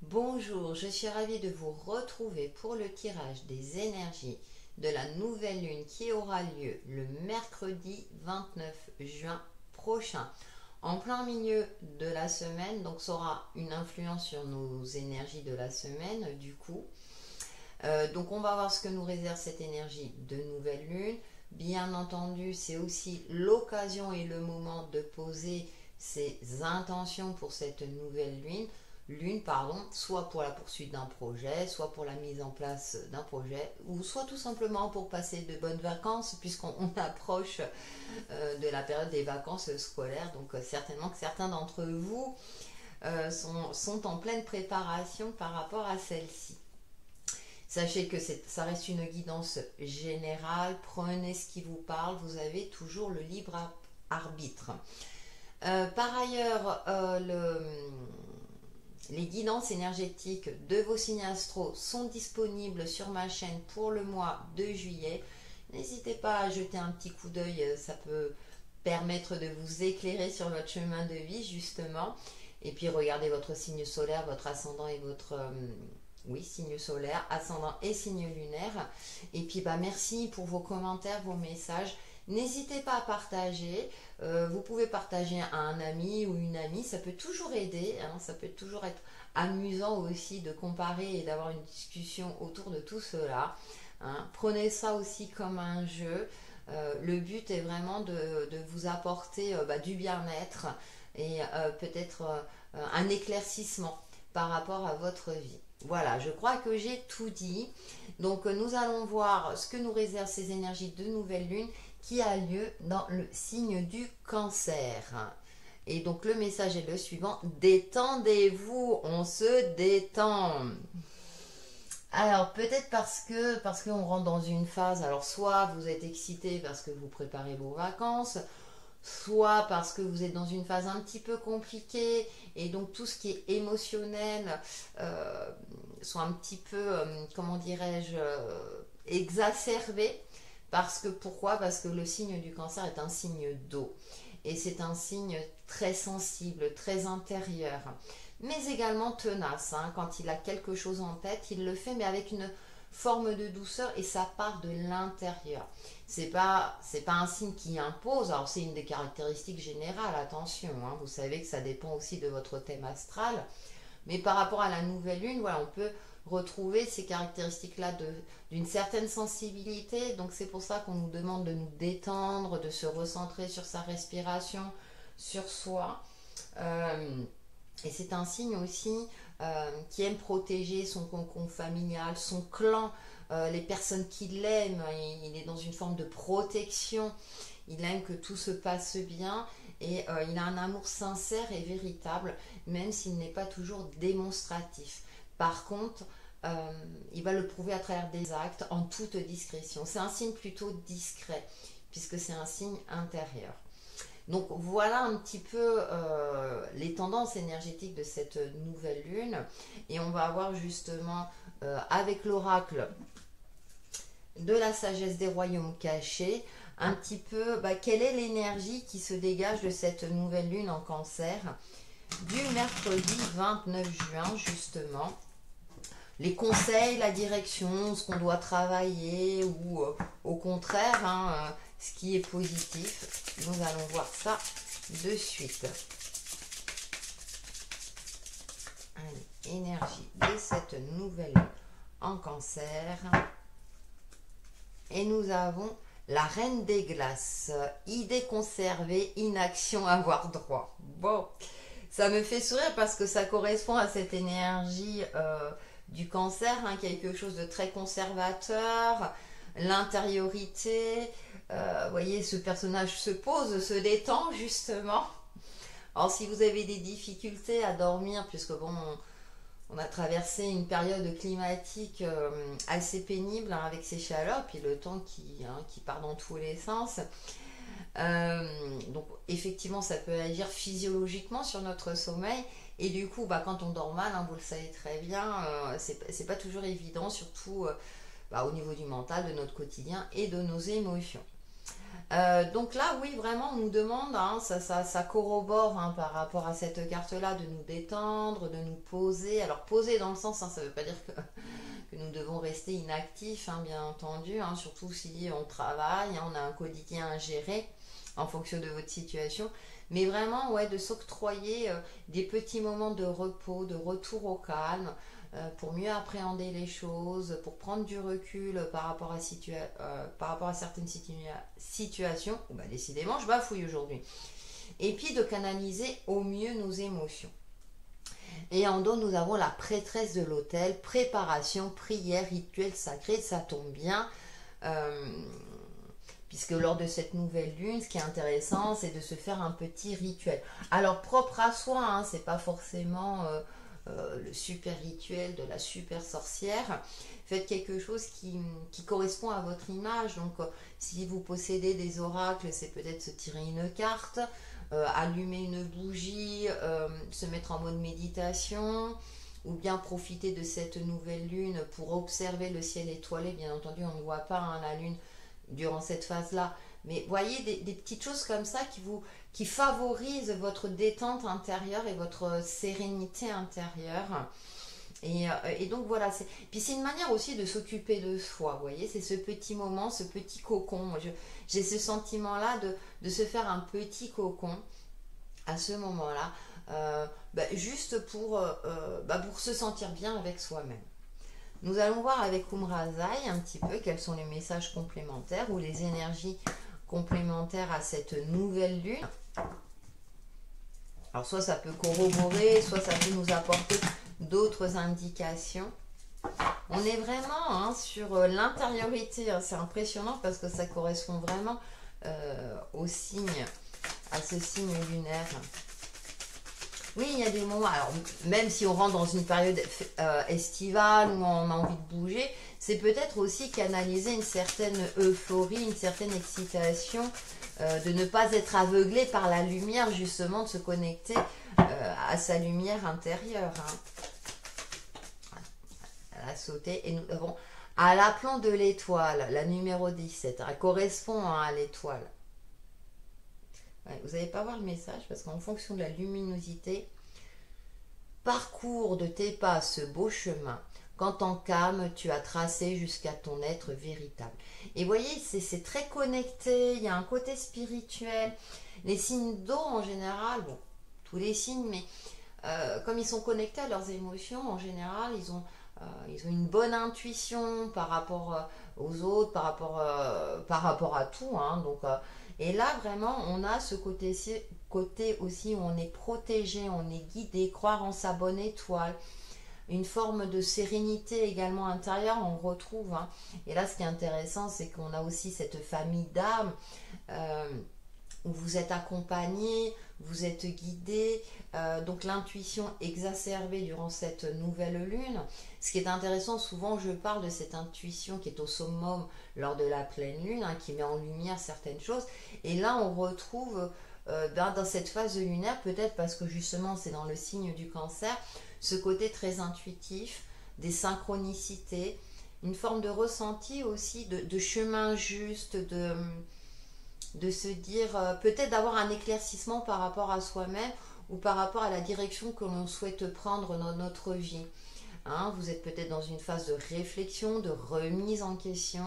Bonjour, je suis ravie de vous retrouver pour le tirage des énergies de la nouvelle lune qui aura lieu le mercredi 29 juin prochain. En plein milieu de la semaine, donc ça aura une influence sur nos énergies de la semaine du coup. Donc on va voir ce que nous réserve cette énergie de nouvelle lune. Bien entendu, c'est aussi l'occasion et le moment de poser ses intentions pour cette nouvelle lune, soit pour la poursuite d'un projet, soit pour la mise en place d'un projet, ou soit tout simplement pour passer de bonnes vacances, puisqu'on approche de la période des vacances scolaires. Donc certainement que certains d'entre vous sont en pleine préparation par rapport à celle-ci. Sachez que ça reste une guidance générale, prenez ce qui vous parle, vous avez toujours le libre arbitre. Par ailleurs, les guidances énergétiques de vos signes astro sont disponibles sur ma chaîne pour le mois de juillet. N'hésitez pas à jeter un petit coup d'œil, ça peut permettre de vous éclairer sur votre chemin de vie justement. Et puis regardez votre signe solaire, votre ascendant et votre... signe solaire, ascendant et signe lunaire. Et puis merci pour vos commentaires, vos messages. N'hésitez pas à partager. Vous pouvez partager à un ami ou une amie. Ça peut toujours aider. Ça peut toujours être amusant aussi de comparer et d'avoir une discussion autour de tout cela. Prenez ça aussi comme un jeu. Le but est vraiment de vous apporter du bien-être et peut-être un éclaircissement par rapport à votre vie. Voilà, je crois que j'ai tout dit. Donc nous allons voir ce que nous réservent ces énergies de nouvelle lune qui a lieu dans le signe du Cancer. Et donc le message est le suivant: détendez-vous, on se détend. Alors peut-être parce qu'on rentre dans une phase, alors soit vous êtes excité parce que vous préparez vos vacances, soit parce que vous êtes dans une phase un petit peu compliquée et donc tout ce qui est émotionnel soit un petit peu, comment dirais-je, exacerbé. Pourquoi? Parce que le signe du Cancer est un signe d'eau et c'est un signe très sensible, très intérieur, mais également tenace. Quand il a quelque chose en tête, il le fait, mais avec une forme de douceur et ça part de l'intérieur. C'est pas un signe qui impose. Alors c'est une des caractéristiques générales, attention, vous savez que ça dépend aussi de votre thème astral, mais par rapport à la nouvelle lune, voilà, on peut retrouver ces caractéristiques-là d'une certaine sensibilité. Donc c'est pour ça qu'on nous demande de nous détendre, de se recentrer sur sa respiration, sur soi. Et c'est un signe aussi qui aime protéger son cocon familial, son clan, les personnes qui l'aiment. Il est dans une forme de protection. Il aime que tout se passe bien et il a un amour sincère et véritable, même s'il n'est pas toujours démonstratif. Par contre, il va le prouver à travers des actes en toute discrétion. C'est un signe plutôt discret, puisque c'est un signe intérieur. Donc voilà un petit peu les tendances énergétiques de cette nouvelle lune. Et on va voir justement avec l'oracle de la sagesse des royaumes cachés, un petit peu quelle est l'énergie qui se dégage de cette nouvelle lune en Cancer du mercredi 29 juin justement. Les conseils, la direction, ce qu'on doit travailler ou au contraire, ce qui est positif. Nous allons voir ça de suite. Allez, énergie de cette nouvelle en Cancer. Et nous avons la reine des glaces. Idée conservée, inaction, avoir droit. Bon, ça me fait sourire parce que ça correspond à cette énergie du Cancer, quelque chose de très conservateur, l'intériorité. Vous voyez, ce personnage se pose, se détend justement. Alors si vous avez des difficultés à dormir, puisque bon, on a traversé une période climatique assez pénible avec ces chaleurs, puis le temps qui part dans tous les sens. Donc effectivement ça peut agir physiologiquement sur notre sommeil et du coup quand on dort mal, vous le savez très bien, c'est pas toujours évident, surtout au niveau du mental, de notre quotidien et de nos émotions. Donc là, oui, vraiment, on nous demande, hein, ça corrobore hein, par rapport à cette carte-là, de nous détendre, de nous poser. Alors, poser dans le sens, hein, ça ne veut pas dire que nous devons rester inactifs, hein, bien entendu, hein, surtout si on travaille, hein, on a un quotidien à gérer en fonction de votre situation. Mais vraiment, ouais, de s'octroyer des petits moments de repos, de retour au calme, pour mieux appréhender les choses, pour prendre du recul par rapport à certaines situations. Bah, décidément, je bafouille aujourd'hui. Et puis de canaliser au mieux nos émotions. Et en dos, nous avons la prêtresse de l'autel, préparation, prière, rituel sacré, ça tombe bien. Euh, Puisque lors de cette nouvelle lune, ce qui est intéressant, c'est de se faire un petit rituel. Alors propre à soi, hein, c'est pas forcément le super rituel de la super sorcière. Faites quelque chose qui correspond à votre image. Donc si vous possédez des oracles, c'est peut-être se tirer une carte, allumer une bougie, se mettre en mode méditation, ou bien profiter de cette nouvelle lune pour observer le ciel étoilé. Bien entendu, on ne voit pas hein, la lune durant cette phase-là. Mais voyez des petites choses comme ça qui favorisent votre détente intérieure et votre sérénité intérieure. Et donc voilà, puis c'est une manière aussi de s'occuper de soi, vous voyez, c'est ce petit moment, ce petit cocon. J'ai ce sentiment-là de se faire un petit cocon à ce moment-là, juste pour se sentir bien avec soi-même. Nous allons voir avec Umrazai un petit peu quels sont les messages complémentaires ou les énergies complémentaires à cette nouvelle lune. Alors soit ça peut corroborer, soit ça peut nous apporter d'autres indications. On est vraiment hein, sur l'intériorité, hein, c'est impressionnant parce que ça correspond vraiment au signe, à ce signe lunaire. Oui, il y a des moments, alors même si on rentre dans une période estivale où on a envie de bouger, c'est peut-être aussi canaliser une certaine euphorie, une certaine excitation, de ne pas être aveuglé par la lumière, justement, de se connecter à sa lumière intérieure. Hein. Elle a sauté et nous avons à l'aplomb de l'étoile, la numéro 17, elle correspond hein, à l'étoile. Ouais, vous n'allez pas voir le message parce qu'en fonction de la luminosité, parcours de tes pas ce beau chemin quand en calme tu as tracé jusqu'à ton être véritable. Et vous voyez, c'est très connecté, il y a un côté spirituel. Les signes d'eau en général, bon, tous les signes, mais comme ils sont connectés à leurs émotions, en général, ils ont une bonne intuition par rapport aux autres, par rapport à tout. Hein, donc, et là, vraiment, on a ce côté aussi où on est protégé, on est guidé, croire en sa bonne étoile. Une forme de sérénité également intérieure, on retrouve. Hein. Et là, ce qui est intéressant, c'est qu'on a aussi cette famille d'âmes où vous êtes accompagné, vous êtes guidé, donc l'intuition exacerbée durant cette nouvelle lune. Ce qui est intéressant, souvent je parle de cette intuition qui est au summum lors de la pleine lune, hein, qui met en lumière certaines choses. Et là, on retrouve dans cette phase lunaire, peut-être parce que justement c'est dans le signe du Cancer, ce côté très intuitif, des synchronicités, une forme de ressenti aussi, de chemin juste, de se dire, peut-être d'avoir un éclaircissement par rapport à soi-même ou par rapport à la direction que l'on souhaite prendre dans notre vie. Hein, vous êtes peut-être dans une phase de réflexion, de remise en question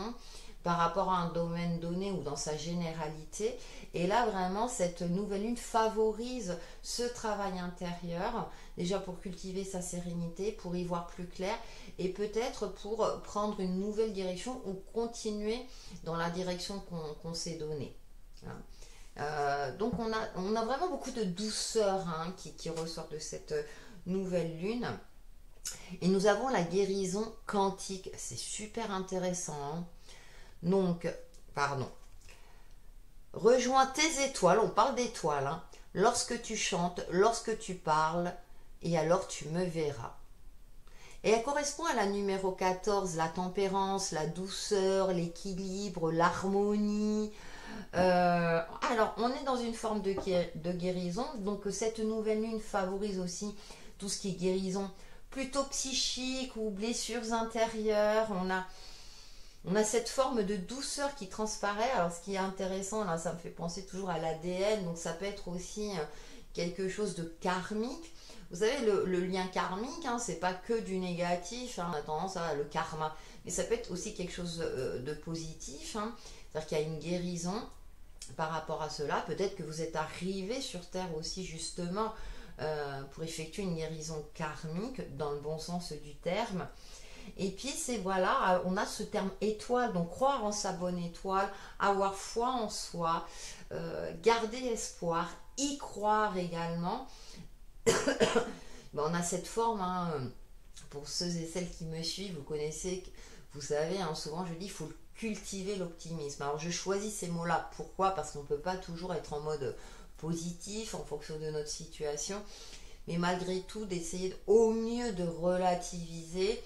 par rapport à un domaine donné ou dans sa généralité. Et là, vraiment, cette nouvelle lune favorise ce travail intérieur, déjà pour cultiver sa sérénité, pour y voir plus clair, et peut-être pour prendre une nouvelle direction ou continuer dans la direction qu'on s'est donnée. Donc on a vraiment beaucoup de douceur hein, qui ressort de cette nouvelle lune. Et nous avons la guérison quantique, c'est super intéressant. Hein. Donc, rejoins tes étoiles, on parle d'étoiles, hein, lorsque tu chantes, lorsque tu parles, et alors tu me verras. Et elle correspond à la numéro 14, la tempérance, la douceur, l'équilibre, l'harmonie. Alors, on est dans une forme de guérison, donc cette nouvelle lune favorise aussi tout ce qui est guérison plutôt psychique ou blessures intérieures. On a cette forme de douceur qui transparaît. Alors ce qui est intéressant, là, ça me fait penser toujours à l'ADN, donc ça peut être aussi quelque chose de karmique. Vous savez, le lien karmique, hein, c'est pas que du négatif, hein, on a tendance à le karma, mais ça peut être aussi quelque chose de positif, hein. C'est-à-dire qu'il y a une guérison par rapport à cela. Peut-être que vous êtes arrivé sur Terre aussi justement pour effectuer une guérison karmique, dans le bon sens du terme. Et puis c'est voilà, on a ce terme étoile, donc croire en sa bonne étoile, avoir foi en soi, garder espoir, y croire également. Ben, on a cette forme, hein, pour ceux et celles qui me suivent, vous connaissez, vous savez, hein, souvent je dis il faut cultiver l'optimisme. Alors je choisis ces mots-là, pourquoi? Parce qu'on ne peut pas toujours être en mode positif en fonction de notre situation, mais malgré tout d'essayer au mieux de relativiser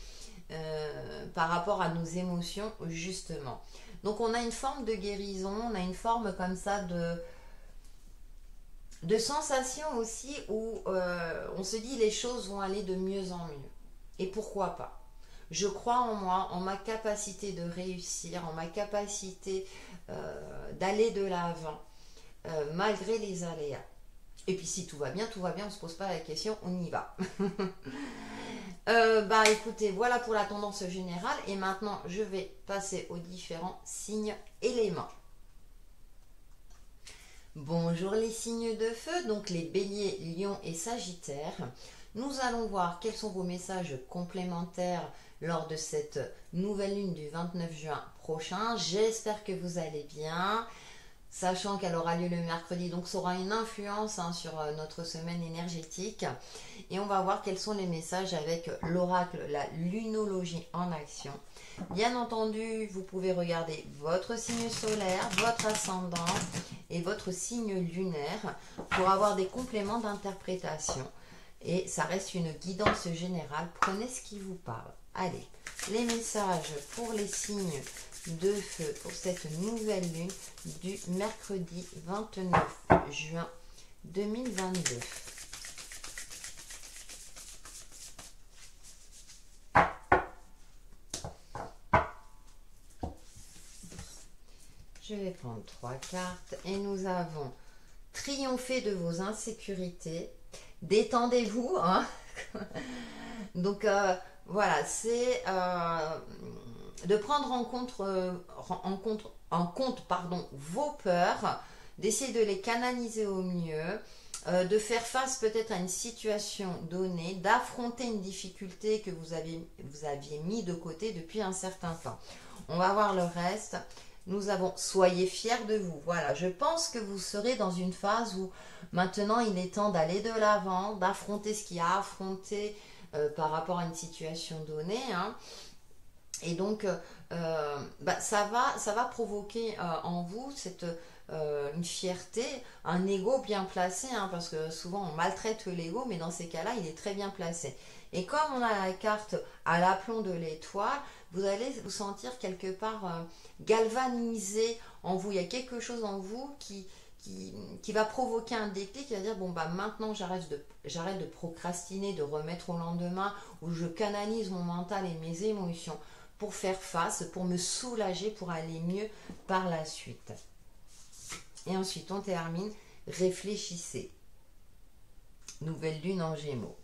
par rapport à nos émotions justement. Donc on a une forme de guérison, on a une forme comme ça de sensation aussi où on se dit les choses vont aller de mieux en mieux. Et pourquoi pas? Je crois en moi, en ma capacité de réussir, en ma capacité d'aller de l'avant, malgré les aléas. Et puis si tout va bien, on ne se pose pas la question, on y va. Bah écoutez, voilà pour la tendance générale. Et maintenant, je vais passer aux différents signes éléments. Bonjour les signes de feu, donc les béliers, lions et sagittaires. Nous allons voir quels sont vos messages complémentaires lors de cette nouvelle lune du 29 juin prochain. J'espère que vous allez bien, sachant qu'elle aura lieu le mercredi, donc ça aura une influence sur notre semaine énergétique. Et on va voir quels sont les messages avec l'oracle, la lunologie en action. Bien entendu, vous pouvez regarder votre signe solaire, votre ascendant et votre signe lunaire pour avoir des compléments d'interprétation. Et ça reste une guidance générale, prenez ce qui vous parle. Allez, les messages pour les signes de feu pour cette nouvelle lune du mercredi 29 juin 2022. Je vais prendre 3 cartes et nous avons triompher de vos insécurités. Détendez-vous, hein. Donc voilà, c'est de prendre en compte vos peurs, d'essayer de les canaliser au mieux, de faire face peut-être à une situation donnée, d'affronter une difficulté que vous aviez mis de côté depuis un certain temps. On va voir le reste. Nous avons soyez fiers de vous. Voilà, je pense que vous serez dans une phase où maintenant il est temps d'aller de l'avant, d'affronter ce qu'il y a à affronter par rapport à une situation donnée, hein. Et donc ça va provoquer en vous une fierté, un ego bien placé, hein, parce que souvent on maltraite l'ego, mais dans ces cas-là il est très bien placé. Et comme on a la carte à l'aplomb de l'étoile, vous allez vous sentir quelque part galvanisé en vous. Il y a quelque chose en vous qui va provoquer un déclic, qui va dire bon bah maintenant j'arrête de procrastiner, de remettre au lendemain, où je canalise mon mental et mes émotions pour faire face, pour me soulager, pour aller mieux par la suite. Et ensuite on termine, réfléchissez. Nouvelle lune en Gémeaux.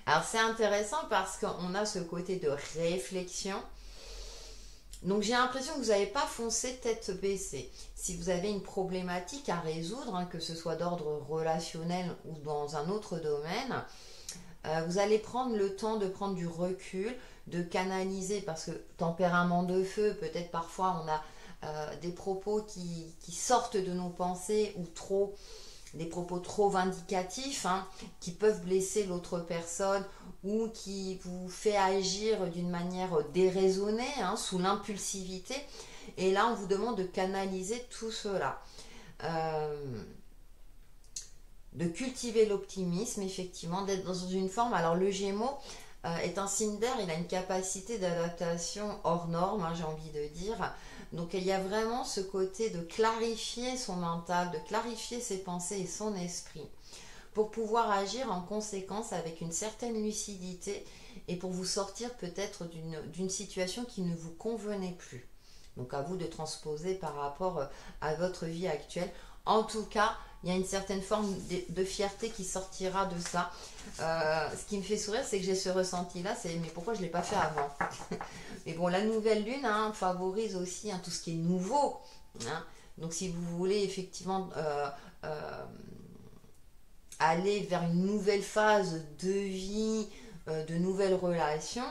Alors c'est intéressant parce qu'on a ce côté de réflexion. Donc j'ai l'impression que vous n'avez pas foncé tête baissée. Si vous avez une problématique à résoudre, hein, que ce soit d'ordre relationnel ou dans un autre domaine, vous allez prendre le temps de prendre du recul, de canaliser, parce que tempérament de feu, peut-être parfois on a des propos qui sortent de nos pensées ou des propos trop vindicatifs, hein, qui peuvent blesser l'autre personne ou qui vous fait agir d'une manière déraisonnée, hein, sous l'impulsivité. Et là, on vous demande de canaliser tout cela. De cultiver l'optimisme, effectivement, d'être dans une forme. Alors, le Gémeaux est un signe d'air, il a une capacité d'adaptation hors norme, hein, j'ai envie de dire. Donc il y a vraiment ce côté de clarifier son mental, de clarifier ses pensées et son esprit pour pouvoir agir en conséquence avec une certaine lucidité et pour vous sortir peut-être d'une situation qui ne vous convenait plus. Donc à vous de transposer par rapport à votre vie actuelle. En tout cas, il y a une certaine forme de fierté qui sortira de ça. Ce qui me fait sourire, c'est que j'ai ce ressenti-là, c'est mais pourquoi je ne l'ai pas fait avant? Mais bon, la nouvelle lune favorise aussi tout ce qui est nouveau. Donc si vous voulez effectivement aller vers une nouvelle phase de vie, de nouvelles relations,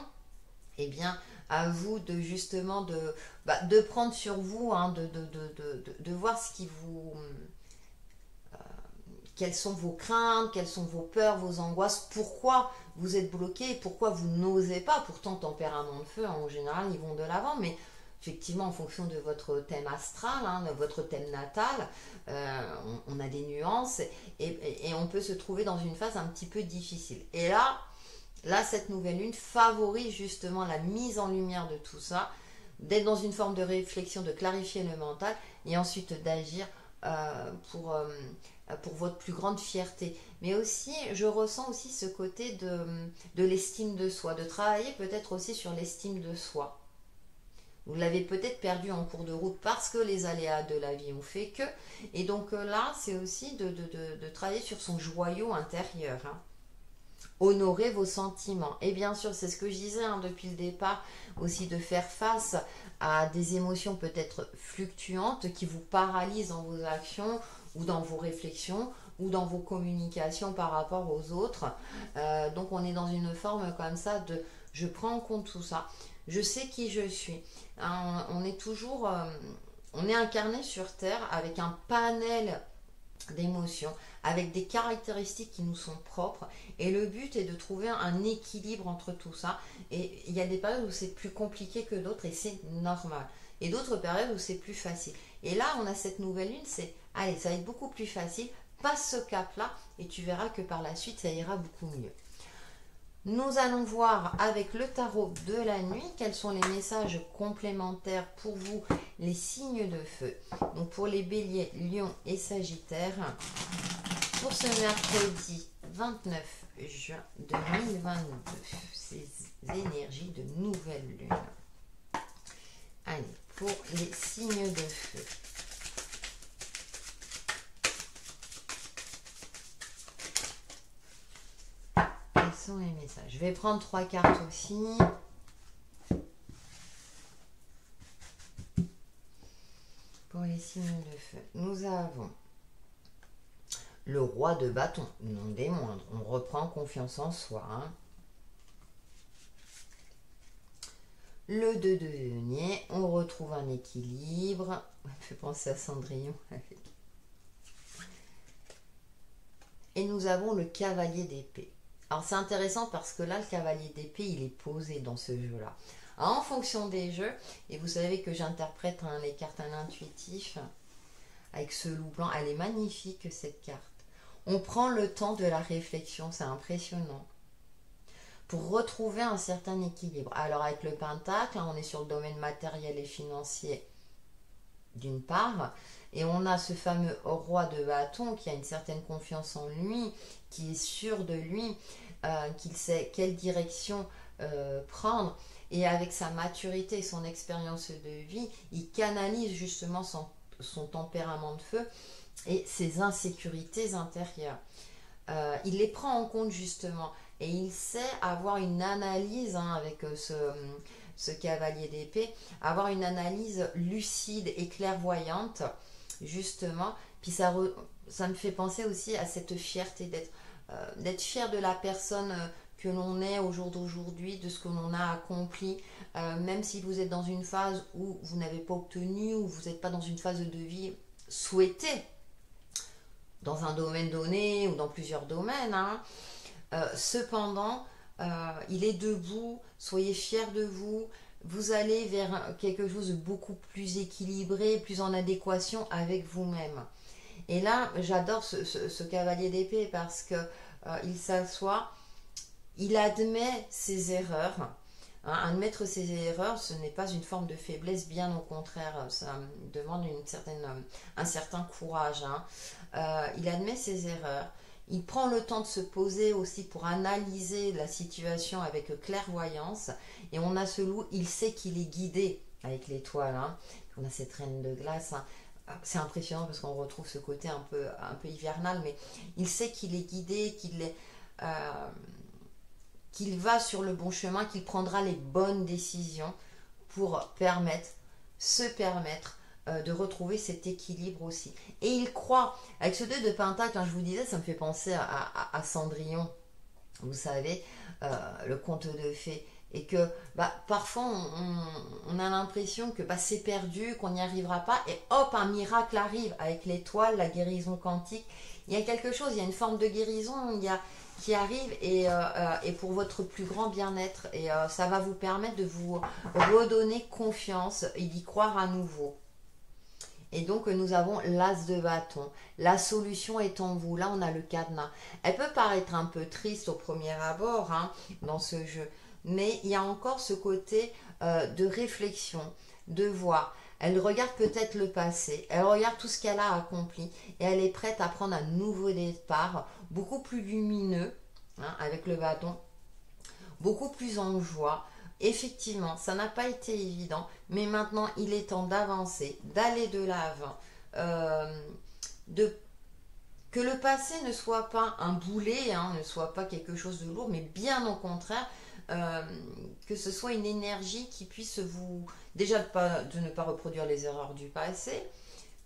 eh bien, à vous de justement de prendre sur vous, de voir ce qui vous... quelles sont vos craintes, quelles sont vos peurs, vos angoisses, pourquoi vous êtes bloqué, pourquoi vous n'osez pas. Pourtant, tempérament de feu, en général, ils vont de l'avant, mais effectivement, en fonction de votre thème astral, de votre thème natal, on a des nuances et on peut se trouver dans une phase un petit peu difficile. Et là, cette nouvelle lune favorise justement la mise en lumière de tout ça, d'être dans une forme de réflexion, de clarifier le mental et ensuite d'agir pour votre plus grande fierté. Mais aussi, je ressens aussi ce côté de l'estime de soi, de travailler peut-être aussi sur l'estime de soi. Vous l'avez peut-être perdu en cours de route parce que les aléas de la vie ont fait que. Et donc là, c'est aussi de travailler sur son joyau intérieur. Honorer vos sentiments. Et bien sûr, c'est ce que je disais depuis le départ, aussi de faire face à des émotions peut-être fluctuantes qui vous paralysent dans vos actions ou dans vos réflexions ou dans vos communications par rapport aux autres. Donc on est dans une forme comme ça de je prends en compte tout ça. Je sais qui je suis. On est toujours, on est incarné sur Terre avec un panel d'émotions, avec des caractéristiques qui nous sont propres. Et le but est de trouver un équilibre entre tout ça. Et il y a des périodes où c'est plus compliqué que d'autres et c'est normal. Et d'autres périodes où c'est plus facile. Et là, on a cette nouvelle lune, c'est, allez, ça va être beaucoup plus facile. Passe ce cap-là et tu verras que par la suite, ça ira beaucoup mieux. Nous allons voir avec le tarot de la nuit quels sont les messages complémentaires pour vous, les signes de feu. Donc pour les béliers, lions et sagittaires, pour ce mercredi 29 juin 2022, ces énergies de nouvelle lune. Allez, pour les signes de feu. Sont les messages. Je vais prendre 3 cartes aussi. Pour les signes de feu, nous avons le roi de bâton, non des moindres. On reprend confiance en soi. Le 2 de denier, on retrouve un équilibre. On fait penser à Cendrillon avec. Et nous avons le cavalier d'épée. Alors c'est intéressant parce que là, le cavalier d'épée, il est posé dans ce jeu-là. En fonction des jeux, et vous savez que j'interprète les cartes à l'intuitif, avec ce loup blanc, elle est magnifique cette carte. On prend le temps de la réflexion, c'est impressionnant. Pour retrouver un certain équilibre. Alors avec le pentacle, on est sur le domaine matériel et financier d'une part, et on a ce fameux roi de bâton qui a une certaine confiance en lui, qui est sûr de lui, qu'il sait quelle direction prendre, et avec sa maturité et son expérience de vie, il canalise justement son tempérament de feu et ses insécurités intérieures. Il les prend en compte justement, et il sait avoir une analyse avec ce cavalier d'épée, avoir une analyse lucide et clairvoyante, justement. Puis ça me fait penser aussi à cette fierté d'être fier de la personne que l'on est au jour d'aujourd'hui, de ce que l'on a accompli, même si vous êtes dans une phase où vous n'avez pas obtenu, ou vous n'êtes pas dans une phase de vie souhaitée, dans un domaine donné ou dans plusieurs domaines. Cependant, il est debout, soyez fiers de vous, vous allez vers quelque chose de beaucoup plus équilibré, plus en adéquation avec vous-même. Et là, j'adore ce cavalier d'épée parce que il s'assoit, il admet ses erreurs. Admettre ses erreurs, ce n'est pas une forme de faiblesse, bien au contraire, ça demande un certain courage. Il admet ses erreurs. Il prend le temps de se poser aussi pour analyser la situation avec clairvoyance. Et on a ce loup, il sait qu'il est guidé. avec l'étoile, hein. On a cette reine de glace, hein. C'est impressionnant parce qu'on retrouve ce côté un peu hivernal, mais il sait qu'il est guidé, qu'il va sur le bon chemin, qu'il prendra les bonnes décisions pour se permettre de retrouver cet équilibre aussi. Et il croit, avec ce 2 de Pentacle, quand je vous disais, ça me fait penser à Cendrillon, vous savez, le conte de fées, et que parfois on a l'impression que c'est perdu, qu'on n'y arrivera pas, et hop, un miracle arrive avec l'étoile, la guérison quantique. Il y a quelque chose, il y a une forme de guérison qui arrive, et pour votre plus grand bien-être, et ça va vous permettre de vous redonner confiance et d'y croire à nouveau. Et donc nous avons l'as de bâton. La solution est en vous. Là on a le cadenas. Elle peut paraître un peu triste au premier abord, hein, dans ce jeu, mais il y a encore ce côté de réflexion, de voir. Elle regarde peut-être le passé, elle regarde tout ce qu'elle a accompli et elle est prête à prendre un nouveau départ, beaucoup plus lumineux, hein, avec le bâton, beaucoup plus en joie. Effectivement, ça n'a pas été évident, mais maintenant il est temps d'avancer, d'aller de l'avant, que le passé ne soit pas un boulet, hein, ne soit pas quelque chose de lourd, mais bien au contraire, que ce soit une énergie qui puisse vous, déjà de ne pas reproduire les erreurs du passé,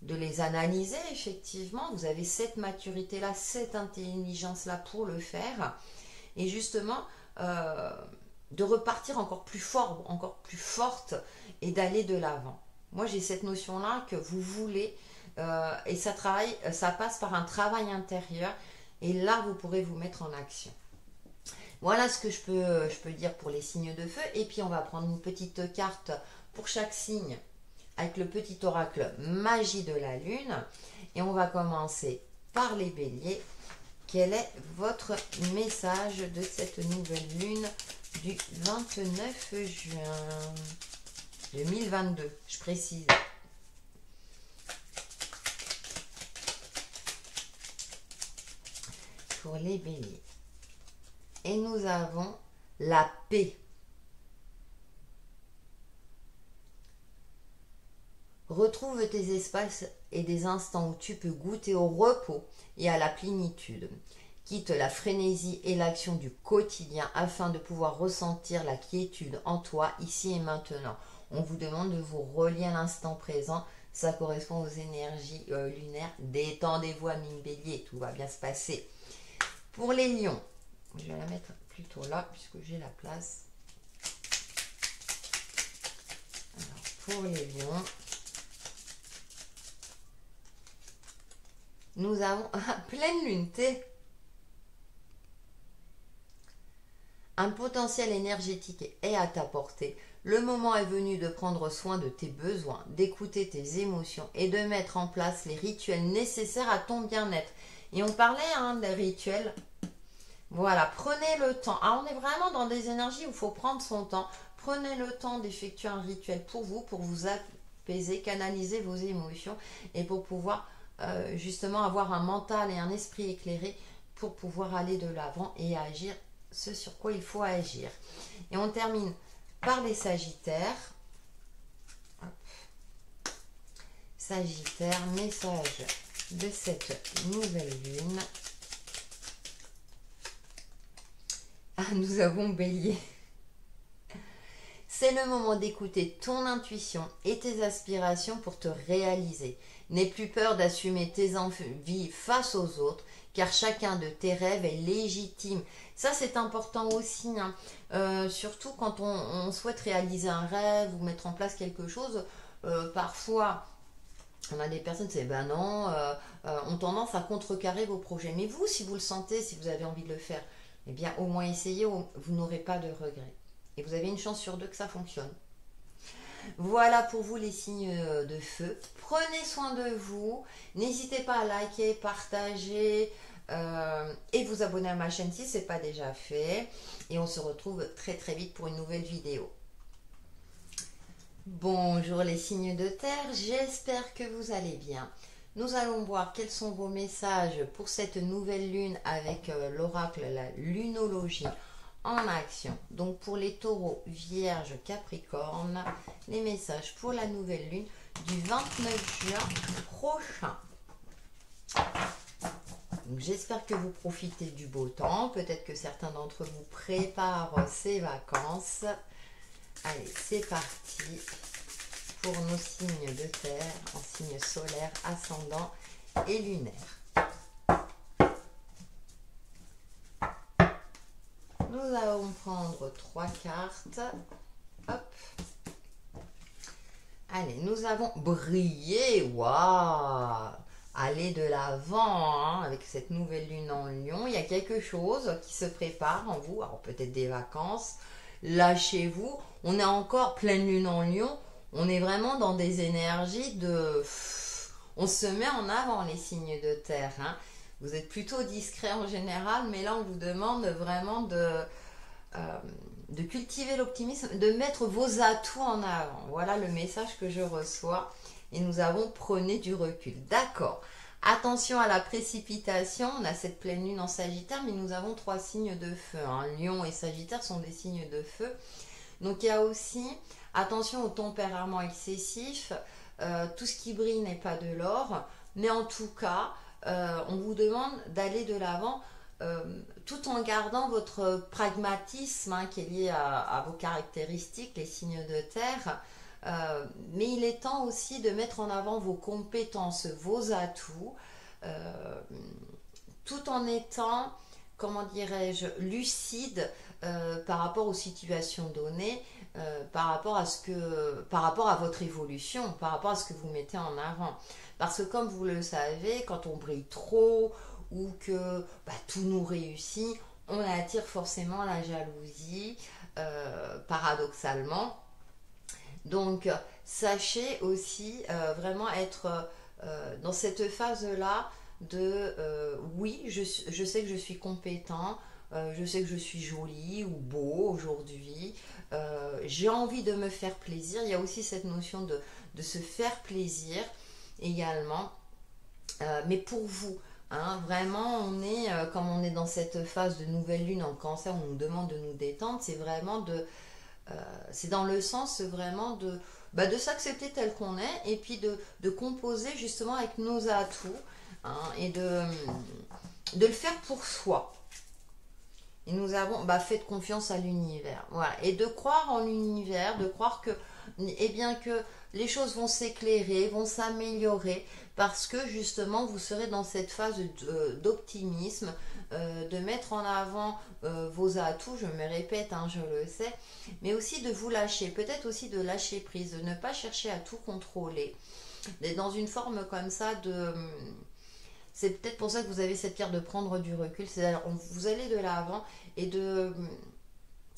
de les analyser effectivement, vous avez cette maturité-là, cette intelligence-là pour le faire, et justement de repartir encore plus fort, encore plus forte, et d'aller de l'avant. Moi j'ai cette notion-là que vous voulez, et ça passe par un travail intérieur, et là vous pourrez vous mettre en action. Voilà ce que je peux dire pour les signes de feu. Et puis on va prendre une petite carte pour chaque signe avec le petit oracle magie de la lune. Et on va commencer par les béliers. Quel est votre message de cette nouvelle lune du 29 juin 2022, je précise. Pour les béliers. Et nous avons la paix. Retrouve tes espaces et des instants où tu peux goûter au repos et à la plénitude. Quitte la frénésie et l'action du quotidien afin de pouvoir ressentir la quiétude en toi ici et maintenant. On vous demande de vous relier à l'instant présent. Ça correspond aux énergies lunaires. Détendez-vous, amis bélier, tout va bien se passer. Pour les lions, je vais la mettre plutôt là puisque j'ai la place. Alors, pour les lions, nous avons pleine lune, un potentiel énergétique est à ta portée. Le moment est venu de prendre soin de tes besoins, d'écouter tes émotions et de mettre en place les rituels nécessaires à ton bien-être. Et on parlait des rituels. Voilà, prenez le temps. Ah, on est vraiment dans des énergies où il faut prendre son temps. Prenez le temps d'effectuer un rituel pour vous apaiser, canaliser vos émotions et pour pouvoir justement avoir un mental et un esprit éclairé pour pouvoir aller de l'avant et agir ce sur quoi il faut agir. Et on termine par les sagittaires. Hop. Sagittaire, message de cette nouvelle lune. Ah, nous avons Bélier. C'est le moment d'écouter ton intuition et tes aspirations pour te réaliser. N'aie plus peur d'assumer tes envies face aux autres, car chacun de tes rêves est légitime. Ça, c'est important aussi, hein. Surtout quand on souhaite réaliser un rêve ou mettre en place quelque chose. Parfois, on a des personnes qui disent non, ont tendance à contrecarrer vos projets. Mais vous, si vous le sentez, si vous avez envie de le faire, eh bien, au moins essayez, vous n'aurez pas de regrets. Et vous avez une chance sur deux que ça fonctionne. Voilà pour vous les signes de feu. Prenez soin de vous. N'hésitez pas à liker, partager et vous abonner à ma chaîne si ce n'est pas déjà fait. Et on se retrouve très très vite pour une nouvelle vidéo. Bonjour les signes de terre, j'espère que vous allez bien. Nous allons voir quels sont vos messages pour cette nouvelle lune avec l'oracle, la lunologie en action. Donc pour les taureaux, vierge, capricorne, les messages pour la nouvelle lune du 29 juin prochain. J'espère que vous profitez du beau temps. Peut-être que certains d'entre vous préparent ces vacances. Allez, c'est parti pour nos signes de terre en signe solaire, ascendant et lunaire. Nous allons prendre 3 cartes. Hop. Allez, nous avons brillé. Waouh! Allez de l'avant hein, avec cette nouvelle lune en Lion. Il y a quelque chose qui se prépare en vous. Alors peut-être des vacances. Lâchez-vous. On est encore pleine lune en Lion. On est vraiment dans des énergies de... On se met en avant les signes de terre. Hein. Vous êtes plutôt discret en général, mais là on vous demande vraiment de cultiver l'optimisme, de mettre vos atouts en avant. Voilà le message que je reçois. Et nous avons prenez du recul. D'accord. Attention à la précipitation. On a cette pleine lune en Sagittaire, mais nous avons 3 signes de feu. Hein. Lion et Sagittaire sont des signes de feu. Donc il y a aussi attention au tempérament excessif. Tout ce qui brille n'est pas de l'or. Mais en tout cas, on vous demande d'aller de l'avant tout en gardant votre pragmatisme hein, qui est lié à vos caractéristiques, les signes de terre. Mais il est temps aussi de mettre en avant vos compétences, vos atouts, tout en étant, comment dirais-je, lucide par rapport aux situations données, par rapport à votre évolution, par rapport à ce que vous mettez en avant. Parce que comme vous le savez, quand on brille trop ou que tout nous réussit, on attire forcément la jalousie, paradoxalement. Donc, sachez aussi vraiment être dans cette phase-là de oui, je sais que je suis compétent, je sais que je suis jolie ou beau aujourd'hui, j'ai envie de me faire plaisir. Il y a aussi cette notion de se faire plaisir également, mais pour vous. Hein, vraiment, comme on est dans cette phase de nouvelle lune en Cancer, on nous demande de nous détendre, c'est vraiment c'est dans le sens vraiment de s'accepter tel qu'on est et puis de composer justement avec nos atouts hein, et de le faire pour soi. Et nous avons faites confiance à l'univers. Voilà. Et de croire en l'univers, de croire que, eh bien, que les choses vont s'éclairer, vont s'améliorer, parce que justement vous serez dans cette phase d'optimisme, de mettre en avant vos atouts, je me répète, hein, je le sais, mais aussi de vous lâcher, peut-être aussi de lâcher prise, de ne pas chercher à tout contrôler, d'être dans une forme comme ça de... C'est peut-être pour ça que vous avez cette pierre de prendre du recul, c'est-à-dire vous allez de l'avant et de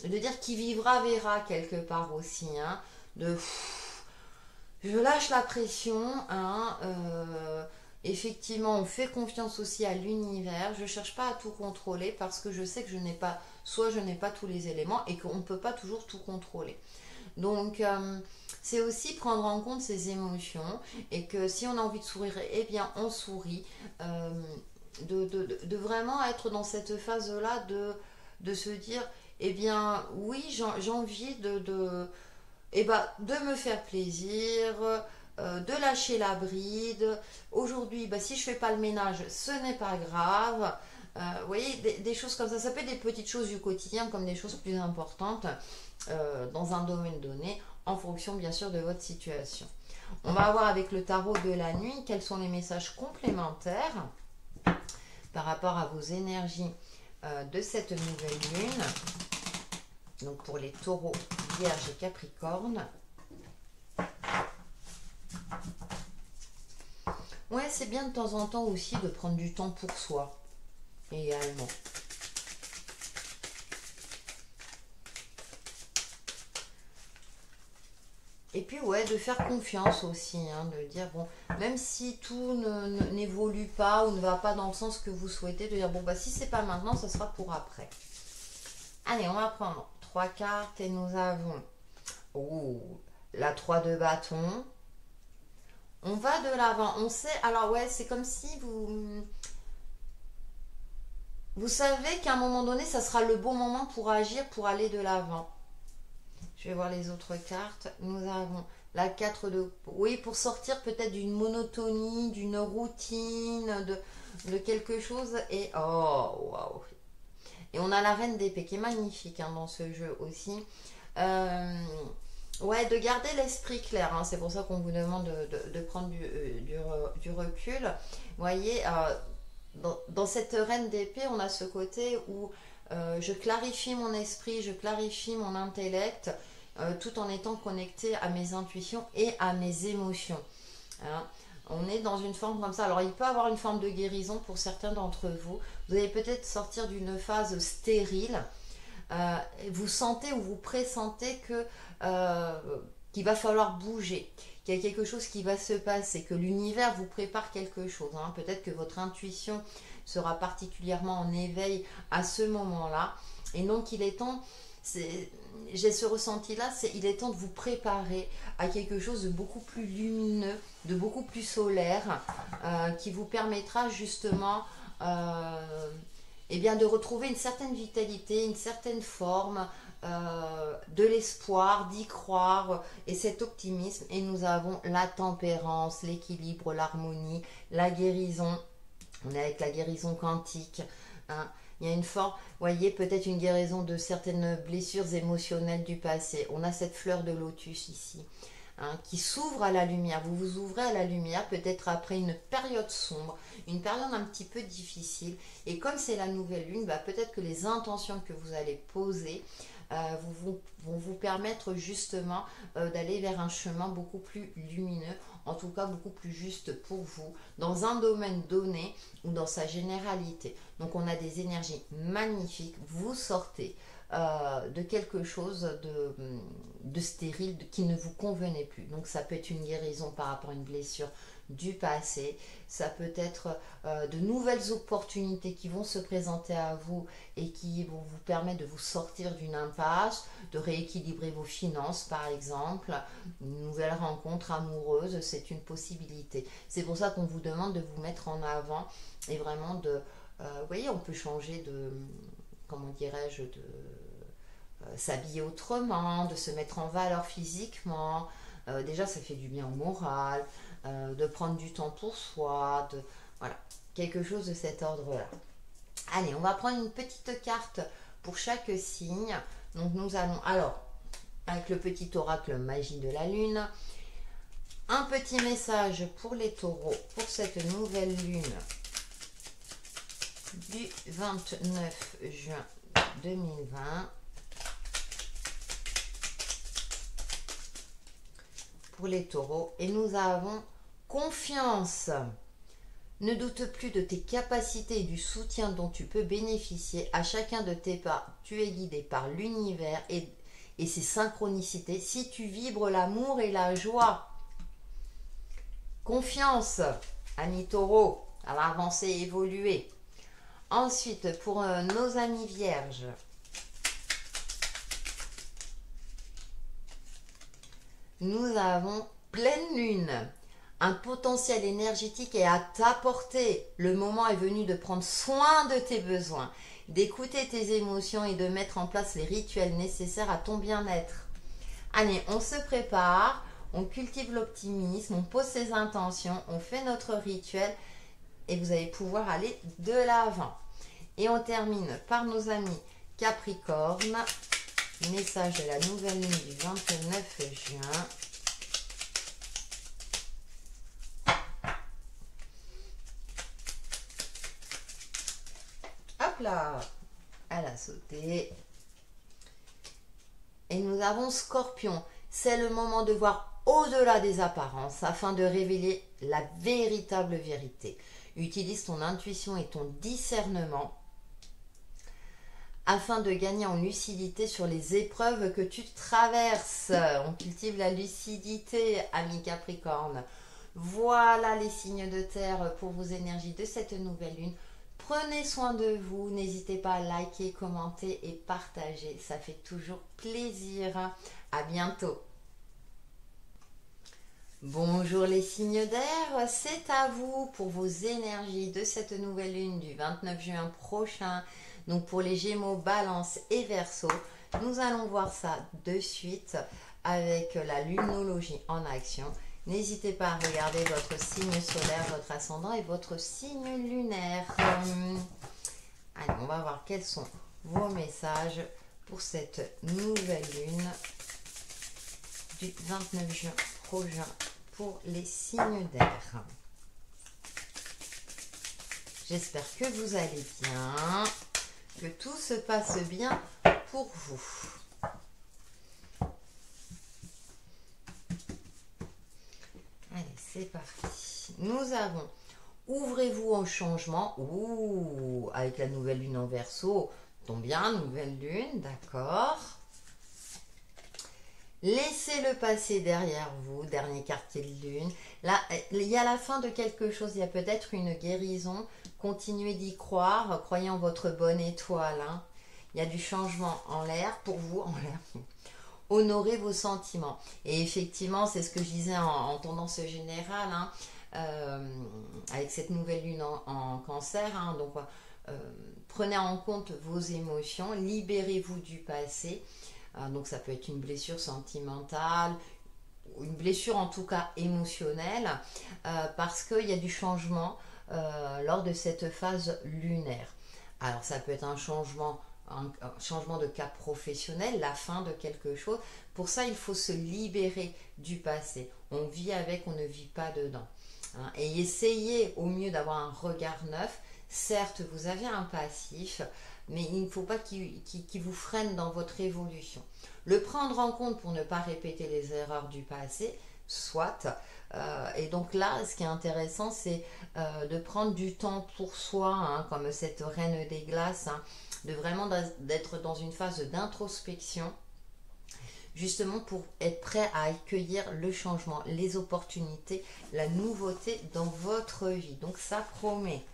dire qui vivra verra quelque part aussi, hein, je lâche la pression, hein, effectivement on fait confiance aussi à l'univers, je ne cherche pas à tout contrôler parce que je sais que je n'ai pas tous les éléments et qu'on ne peut pas toujours tout contrôler. Donc c'est aussi prendre en compte ses émotions et que si on a envie de sourire, eh bien on sourit, de vraiment être dans cette phase-là de se dire, eh bien oui, j'ai envie de me faire plaisir, de lâcher la bride. Aujourd'hui, si je fais pas le ménage, ce n'est pas grave. Vous voyez, des choses comme ça peut être des petites choses du quotidien comme des choses plus importantes dans un domaine donné, en fonction bien sûr de votre situation. On va voir avec le tarot de la nuit quels sont les messages complémentaires par rapport à vos énergies de cette nouvelle lune. Donc pour les taureaux, vierge et capricorne. Ouais, c'est bien de temps en temps aussi de prendre du temps pour soi, également. Et puis ouais, de faire confiance aussi, hein, de dire bon, même si tout n'évolue pas ou ne va pas dans le sens que vous souhaitez, de dire bon si c'est pas maintenant, ça sera pour après. Allez, on va prendre 3 cartes et nous avons la 3 de bâton. On va de l'avant, on sait, alors ouais, c'est comme si vous savez qu'à un moment donné, ça sera le bon moment pour agir, pour aller de l'avant. Je vais voir les autres cartes. Nous avons la 4 de... Oui, pour sortir peut-être d'une monotonie, d'une routine, de quelque chose. Et oh, waouh! Et on a la reine d'épée qui est magnifique hein, dans ce jeu aussi. Ouais, de garder l'esprit clair. Hein. C'est pour ça qu'on vous demande de prendre du recul. Vous voyez, dans cette reine d'épée, on a ce côté où je clarifie mon esprit, je clarifie mon intellect, tout en étant connecté à mes intuitions et à mes émotions. Hein. On est dans une forme comme ça. Alors, il peut y avoir une forme de guérison pour certains d'entre vous. Vous allez peut-être sortir d'une phase stérile. Vous sentez ou vous pressentez que qu'il va falloir bouger, qu'il y a quelque chose qui va se passer, que l'univers vous prépare quelque chose. Hein. Peut-être que votre intuition sera particulièrement en éveil à ce moment-là. Et donc, il est temps... J'ai ce ressenti-là, il est temps de vous préparer à quelque chose de beaucoup plus lumineux, de beaucoup plus solaire, qui vous permettra justement eh bien, de retrouver une certaine vitalité, une certaine forme, de l'espoir, d'y croire et cet optimisme. Et nous avons la tempérance, l'équilibre, l'harmonie, la guérison. On est avec la guérison quantique. Hein. Il y a une forme, voyez, peut-être une guérison de certaines blessures émotionnelles du passé. On a cette fleur de lotus ici, hein, qui s'ouvre à la lumière. Vous vous ouvrez à la lumière, peut-être après une période sombre, une période un petit peu difficile. Et comme c'est la nouvelle lune, bah, peut-être que les intentions que vous allez poser vont vous permettre justement d'aller vers un chemin beaucoup plus lumineux, en tout cas beaucoup plus juste pour vous, dans un domaine donné ou dans sa généralité. Donc on a des énergies magnifiques, vous sortez de quelque chose de stérile qui ne vous convenait plus. Donc ça peut être une guérison par rapport à une blessure du passé, ça peut être de nouvelles opportunités qui vont se présenter à vous et qui vont vous permettre de vous sortir d'une impasse, de rééquilibrer vos finances par exemple. Une nouvelle rencontre amoureuse, c'est une possibilité. C'est pour ça qu'on vous demande de vous mettre en avant et vraiment de... vous voyez, on peut changer de... comment dirais-je, de s'habiller autrement, de se mettre en valeur physiquement. Déjà, ça fait du bien au moral, de prendre du temps pour soi, voilà, quelque chose de cet ordre-là. Allez, on va prendre une petite carte pour chaque signe. Donc, nous allons, alors, avec le petit oracle magie de la lune, un petit message pour les taureaux pour cette nouvelle lune du 29 juin 2020. Pour les taureaux, et nous avons confiance. Ne doute plus de tes capacités et du soutien dont tu peux bénéficier. À chacun de tes pas, tu es guidé par l'univers et ses synchronicités. Si tu vibres l'amour et la joie, confiance, amis taureaux, à avancer et évoluer. Ensuite, pour nos amis vierges, nous avons pleine lune. Un potentiel énergétique est à ta portée. Le moment est venu de prendre soin de tes besoins, d'écouter tes émotions et de mettre en place les rituels nécessaires à ton bien-être. Allez, on se prépare, on cultive l'optimisme, on pose ses intentions, on fait notre rituel et vous allez pouvoir aller de l'avant. Et on termine par nos amis Capricorne. Message de la nouvelle lune du 29 juin. Hop là, elle a sauté. Et nous avons Scorpion. C'est le moment de voir au-delà des apparences afin de révéler la véritable vérité. Utilise ton intuition et ton discernement afin de gagner en lucidité sur les épreuves que tu traverses. On cultive la lucidité, amis Capricorne. Voilà les signes de terre pour vos énergies de cette nouvelle lune. Prenez soin de vous, n'hésitez pas à liker, commenter et partager. Ça fait toujours plaisir. À bientôt. Bonjour les signes d'air, c'est à vous pour vos énergies de cette nouvelle lune du 29 juin prochain. Donc pour les Gémeaux, Balance et Verseau, nous allons voir ça de suite avec la lunologie en action. N'hésitez pas à regarder votre signe solaire, votre ascendant et votre signe lunaire. Allez, on va voir quels sont vos messages pour cette nouvelle lune du 29 juin prochain pour les signes d'air. J'espère que vous allez bien, que tout se passe bien pour vous. Allez, c'est parti. Nous avons ouvrez-vous au changement. Ouh, avec la nouvelle lune en Verseau, tombe bien, nouvelle lune, d'accord. Laissez le passé derrière vous, dernier quartier de lune. Là, il y a la fin de quelque chose, il y a peut-être une guérison. Continuez d'y croire, croyez en votre bonne étoile. Hein. Il y a du changement en l'air, pour vous, en l'air. Honorez vos sentiments. Et effectivement, c'est ce que je disais en tendance générale, hein, avec cette nouvelle lune en cancer. Hein, donc, prenez en compte vos émotions, libérez-vous du passé. Donc ça peut être une blessure sentimentale, une blessure en tout cas émotionnelle, parce qu'il y a du changement lors de cette phase lunaire. Alors ça peut être un changement de cap professionnel, la fin de quelque chose. Pour ça, il faut se libérer du passé. On vit avec, on ne vit pas dedans. Hein. Et essayez au mieux d'avoir un regard neuf. Certes, vous avez un passif, mais il ne faut pas qu'il vous freine dans votre évolution. Le prendre en compte pour ne pas répéter les erreurs du passé, soit. Et donc là, ce qui est intéressant, c'est de prendre du temps pour soi, hein, comme cette reine des glaces, hein, de vraiment d'être dans une phase d'introspection, justement pour être prêt à accueillir le changement, les opportunités, la nouveauté dans votre vie. Donc ça promet.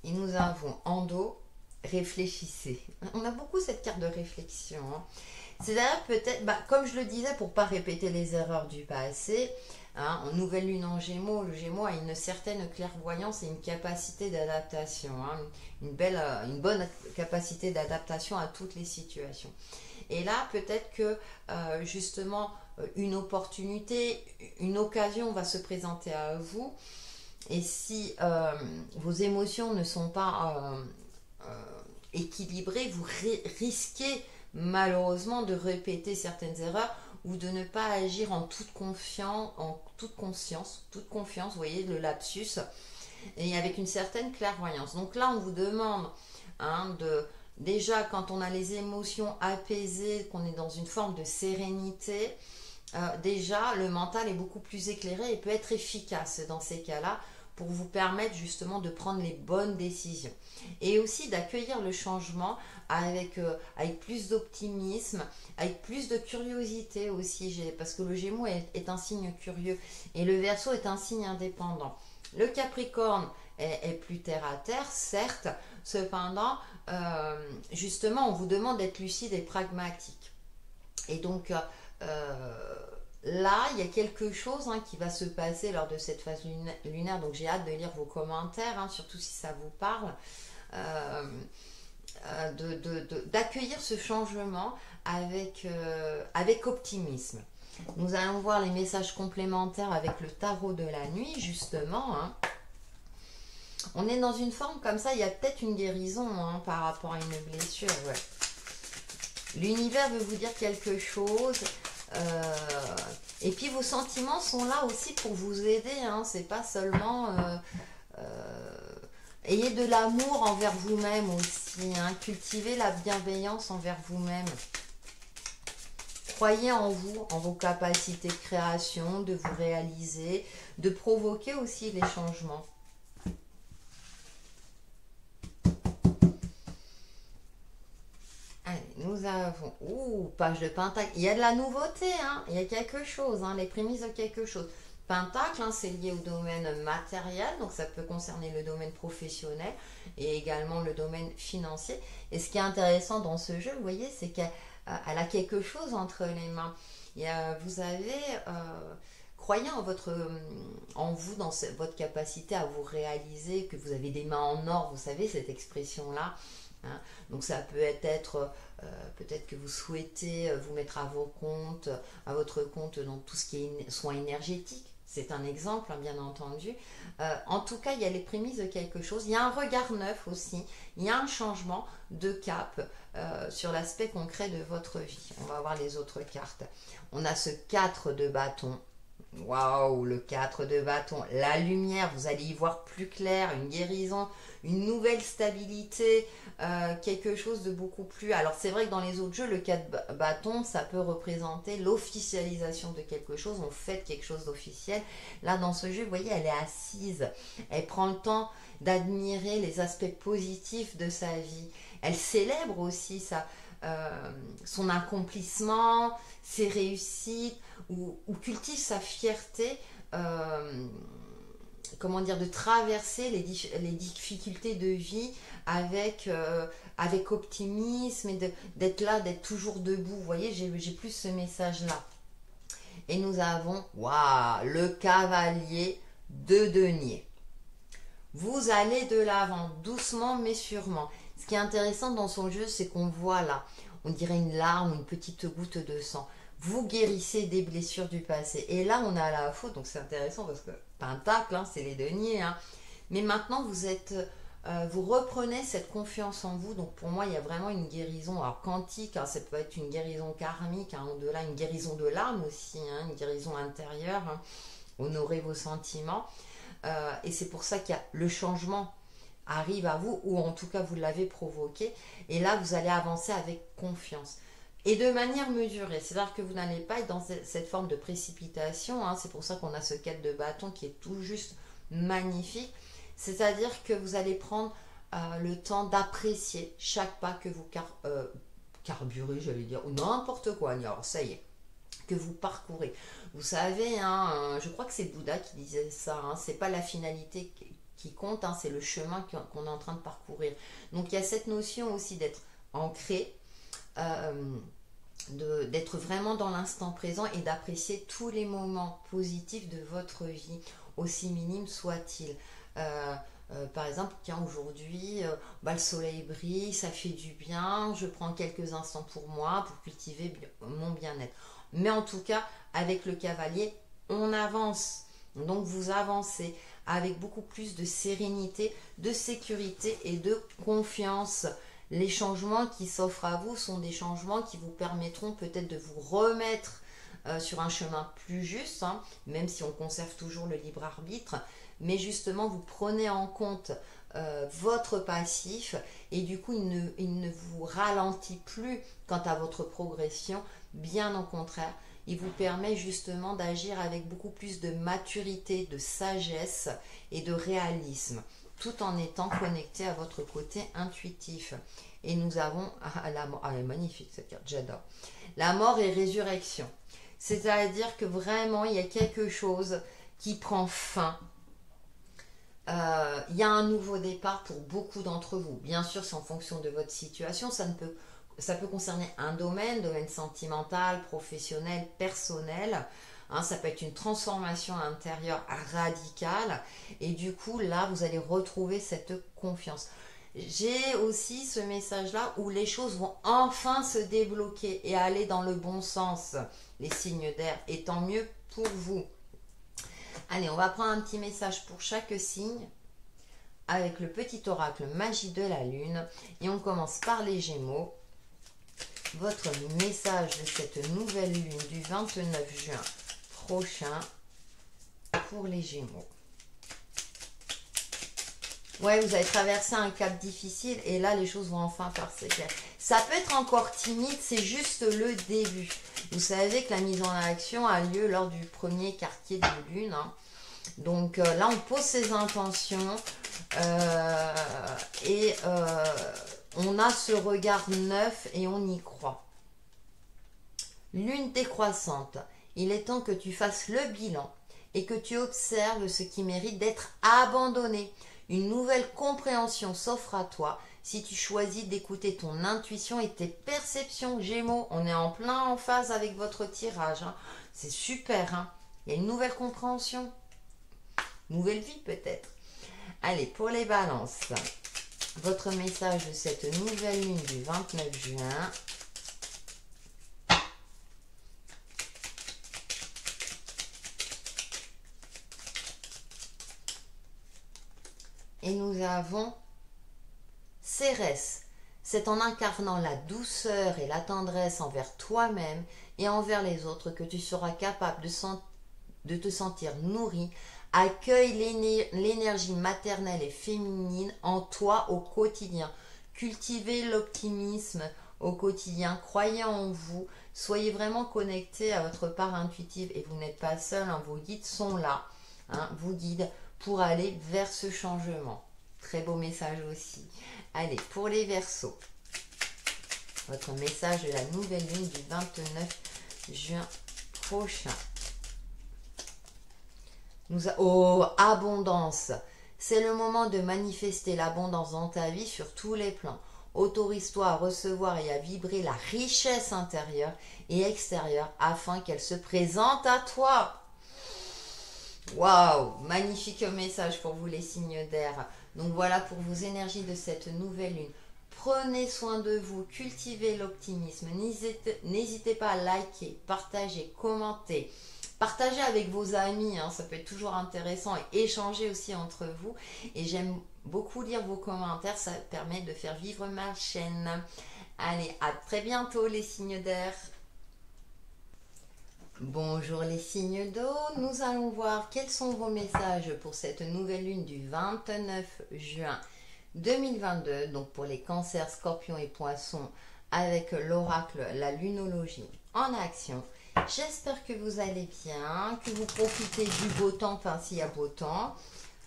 Et nous avons en dos, réfléchissez. On a beaucoup cette carte de réflexion. Hein. C'est d'ailleurs peut-être, comme je le disais, pour ne pas répéter les erreurs du passé, hein, en nouvelle lune en Gémeaux, le Gémeaux a une certaine clairvoyance et une capacité d'adaptation. Hein, une bonne capacité d'adaptation à toutes les situations. Et là, peut-être que justement, une opportunité, une occasion va se présenter à vous. Et si vos émotions ne sont pas équilibrées, vous risquez malheureusement de répéter certaines erreurs ou de ne pas agir en toute confiance, vous voyez le lapsus, et avec une certaine clairvoyance. Donc là, on vous demande hein, déjà quand on a les émotions apaisées, qu'on est dans une forme de sérénité, déjà le mental est beaucoup plus éclairé et peut être efficace dans ces cas-là pour vous permettre justement de prendre les bonnes décisions et aussi d'accueillir le changement avec plus d'optimisme, avec plus de curiosité aussi, parce que le Gémeaux est un signe curieux et le Verseau est un signe indépendant. Le Capricorne est plus terre à terre, certes, cependant justement on vous demande d'être lucide et pragmatique et donc là, il y a quelque chose hein, qui va se passer lors de cette phase lunaire, donc j'ai hâte de lire vos commentaires, hein, surtout si ça vous parle, d'accueillir ce changement avec optimisme. Nous allons voir les messages complémentaires avec le tarot de la nuit, justement. Hein. On est dans une forme comme ça, il y a peut-être une guérison hein, par rapport à une blessure. Ouais. L'univers veut vous dire quelque chose. Et puis vos sentiments sont là aussi pour vous aider, hein. C'est pas seulement ayez de l'amour envers vous-même aussi, hein. Cultivez la bienveillance envers vous-même. Croyez en vous, en vos capacités de création, de vous réaliser, de provoquer aussi les changements. Allez, nous avons, page de pentacle, il y a de la nouveauté, hein. Il y a quelque chose, hein, les prémices de quelque chose. Pentacle, hein, c'est lié au domaine matériel, donc ça peut concerner le domaine professionnel et également le domaine financier. Et ce qui est intéressant dans ce jeu, vous voyez, c'est qu'elle a quelque chose entre les mains. Vous avez, croyez en vous, dans votre capacité à vous réaliser, que vous avez des mains en or, vous savez cette expression-là. Hein. Donc ça peut être peut-être que vous souhaitez vous mettre à votre compte dans tout ce qui est soins énergétiques. C'est un exemple, hein, bien entendu. En tout cas, il y a les prémices de quelque chose. Il y a un regard neuf aussi. Il y a un changement de cap sur l'aspect concret de votre vie. On va voir les autres cartes. On a ce 4 de bâton. Waouh, le 4 de bâton. La lumière, vous allez y voir plus clair, une guérison, une nouvelle stabilité, quelque chose de beaucoup plus... Alors c'est vrai que dans les autres jeux, le 4 bâton, ça peut représenter l'officialisation de quelque chose, on fait quelque chose d'officiel. Là dans ce jeu, vous voyez, elle est assise, elle prend le temps d'admirer les aspects positifs de sa vie. Elle célèbre aussi son accomplissement, ses réussites, ou cultive sa fierté, comment dire, de traverser les difficultés de vie avec optimisme et d'être là, d'être toujours debout. Vous voyez, j'ai plus ce message-là. Et nous avons, waouh, le cavalier de denier. Vous allez de l'avant, doucement mais sûrement. Ce qui est intéressant dans son jeu, c'est qu'on voit là, on dirait une larme, une petite goutte de sang. Vous guérissez des blessures du passé. Et là, on a la faute, donc c'est intéressant parce que Pentacle, hein, c'est les deniers. Hein. Mais maintenant, vous reprenez cette confiance en vous. Donc pour moi, il y a vraiment une guérison, alors quantique, hein, ça peut être une guérison karmique, hein, au-delà, une guérison de l'âme aussi, hein, une guérison intérieure. Hein. Honorez vos sentiments. Et c'est pour ça qu'il y a le changement arrive à vous, ou en tout cas vous l'avez provoqué. Et là, vous allez avancer avec confiance. Et de manière mesurée, c'est-à-dire que vous n'allez pas être dans cette forme de précipitation, hein, c'est pour ça qu'on a ce 4 de bâton qui est tout juste magnifique, c'est-à-dire que vous allez prendre le temps d'apprécier chaque pas que vous carburez, j'allais dire, ou n'importe quoi, alors ça y est, que vous parcourez. Vous savez, hein, je crois que c'est Bouddha qui disait ça, hein, c'est pas la finalité qui compte, hein, c'est le chemin qu'on est en train de parcourir. Donc il y a cette notion aussi d'être ancré, d'être vraiment dans l'instant présent et d'apprécier tous les moments positifs de votre vie, aussi minimes soient-ils. Par exemple, tiens, aujourd'hui, le soleil brille, ça fait du bien, je prends quelques instants pour moi, pour cultiver mon bien-être. Mais en tout cas, avec le cavalier, on avance. Donc vous avancez avec beaucoup plus de sérénité, de sécurité et de confiance. Les changements qui s'offrent à vous sont des changements qui vous permettront peut-être de vous remettre sur un chemin plus juste, hein, même si on conserve toujours le libre arbitre, mais justement vous prenez en compte votre passif et du coup il ne vous ralentit plus quant à votre progression, bien au contraire, il vous permet justement d'agir avec beaucoup plus de maturité, de sagesse et de réalisme, tout en étant connecté à votre côté intuitif. Et nous avons la mort. Ah, elle est magnifique cette carte, j'adore. La mort et résurrection. C'est-à-dire que vraiment, il y a quelque chose qui prend fin. Il y a un nouveau départ pour beaucoup d'entre vous. Bien sûr, c'est en fonction de votre situation. Ça peut concerner un domaine sentimental, professionnel, personnel. Hein, ça peut être une transformation intérieure radicale et du coup là vous allez retrouver cette confiance. J'ai aussi ce message là où les choses vont enfin se débloquer et aller dans le bon sens, les signes d'air, et tant mieux pour vous. Allez, on va prendre un petit message pour chaque signe avec le petit oracle magie de la lune et on commence par les Gémeaux. Votre message de cette nouvelle lune du 29 juin prochain pour les Gémeaux. Ouais, vous avez traversé un cap difficile et là les choses vont enfin passer clair. Ça peut être encore timide, c'est juste le début. Vous savez que la mise en action a lieu lors du premier quartier de lune. Hein. Donc là on pose ses intentions et on a ce regard neuf et on y croit. Lune décroissante. Il est temps que tu fasses le bilan et que tu observes ce qui mérite d'être abandonné. Une nouvelle compréhension s'offre à toi si tu choisis d'écouter ton intuition et tes perceptions. Gémeaux, on est en plein en phase avec votre tirage, hein. C'est super, hein. Il y a une nouvelle compréhension, nouvelle vie peut-être. Allez, pour les balances, votre message de cette nouvelle lune du 29 juin. Et nous avons Cérès. C'est en incarnant la douceur et la tendresse envers toi-même et envers les autres que tu seras capable de te sentir nourri. Accueille l'énergie maternelle et féminine en toi au quotidien. Cultivez l'optimisme au quotidien. Croyez en vous. Soyez vraiment connecté à votre part intuitive et vous n'êtes pas seul, hein. Vos guides sont là, hein, vous guident pour aller vers ce changement. Très beau message aussi. Allez, pour les Verseaux, votre message de la nouvelle lune du 29 juin prochain. Oh, abondance. C'est le moment de manifester l'abondance dans ta vie sur tous les plans. Autorise-toi à recevoir et à vibrer la richesse intérieure et extérieure afin qu'elle se présente à toi. Waouh, magnifique message pour vous les signes d'air. Donc voilà pour vos énergies de cette nouvelle lune. Prenez soin de vous, cultivez l'optimisme. N'hésitez pas à liker, partager, commenter. Partagez avec vos amis, hein, ça peut être toujours intéressant, et échanger aussi entre vous. Et j'aime beaucoup lire vos commentaires, ça permet de faire vivre ma chaîne. Allez, à très bientôt les signes d'air. Bonjour les signes d'eau, nous allons voir quels sont vos messages pour cette nouvelle lune du 29 juin 2022, donc pour les cancers, scorpions et poissons, avec l'oracle, la lunologie en action. J'espère que vous allez bien, que vous profitez du beau temps, enfin s'il y a beau temps.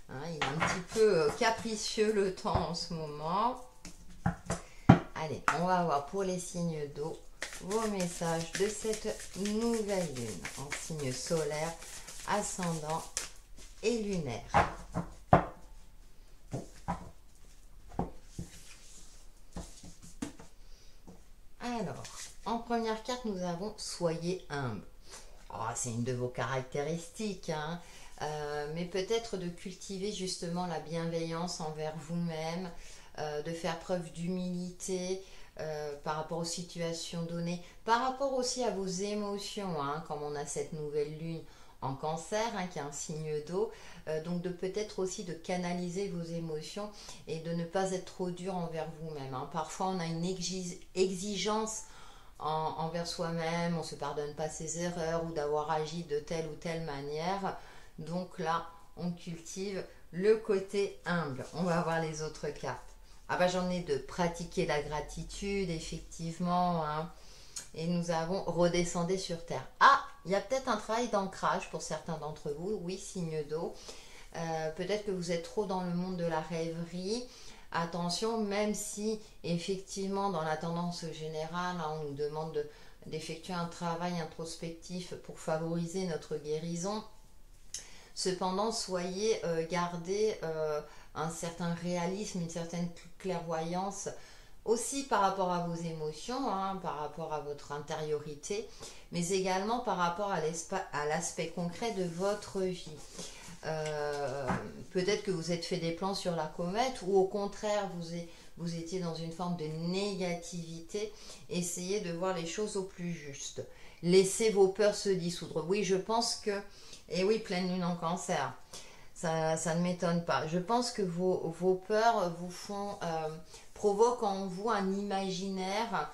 Hein, il est un petit peu capricieux le temps en ce moment. Allez, on va voir pour les signes d'eau vos messages de cette nouvelle lune en signe solaire, ascendant et lunaire. Alors, en première carte, nous avons soyez humble. Oh, c'est une de vos caractéristiques, hein. Mais peut-être de cultiver justement la bienveillance envers vous-même, de faire preuve d'humilité par rapport aux situations données, par rapport aussi à vos émotions, hein, comme on a cette nouvelle lune en cancer, hein, qui est un signe d'eau, donc de peut-être aussi de canaliser vos émotions et de ne pas être trop dur envers vous-même, hein. Parfois on a une exigence envers soi-même, on ne se pardonne pas ses erreurs ou d'avoir agi de telle ou telle manière. Donc là, on cultive le côté humble. On va voir les autres cartes. Ah bah j'en ai deux. Pratiquer la gratitude, effectivement, hein. Et nous avons redescendre sur terre. Ah, il y a peut-être un travail d'ancrage pour certains d'entre vous. Oui, signe d'eau. Peut-être que vous êtes trop dans le monde de la rêverie. Attention, même si effectivement dans la tendance générale, hein, on nous demande d'effectuer un travail introspectif pour favoriser notre guérison. Cependant, gardez un certain réalisme, une certaine clairvoyance aussi par rapport à vos émotions, hein, par rapport à votre intériorité, mais également par rapport à l'aspect concret de votre vie. Peut-être que vous êtes fait des plans sur la comète ou au contraire vous étiez dans une forme de négativité. Essayez de voir les choses au plus juste. Laissez vos peurs se dissoudre. Oui, je pense que, et oui, pleine lune en cancer, ça ne m'étonne pas. Je pense que vos peurs provoquent en vous un imaginaire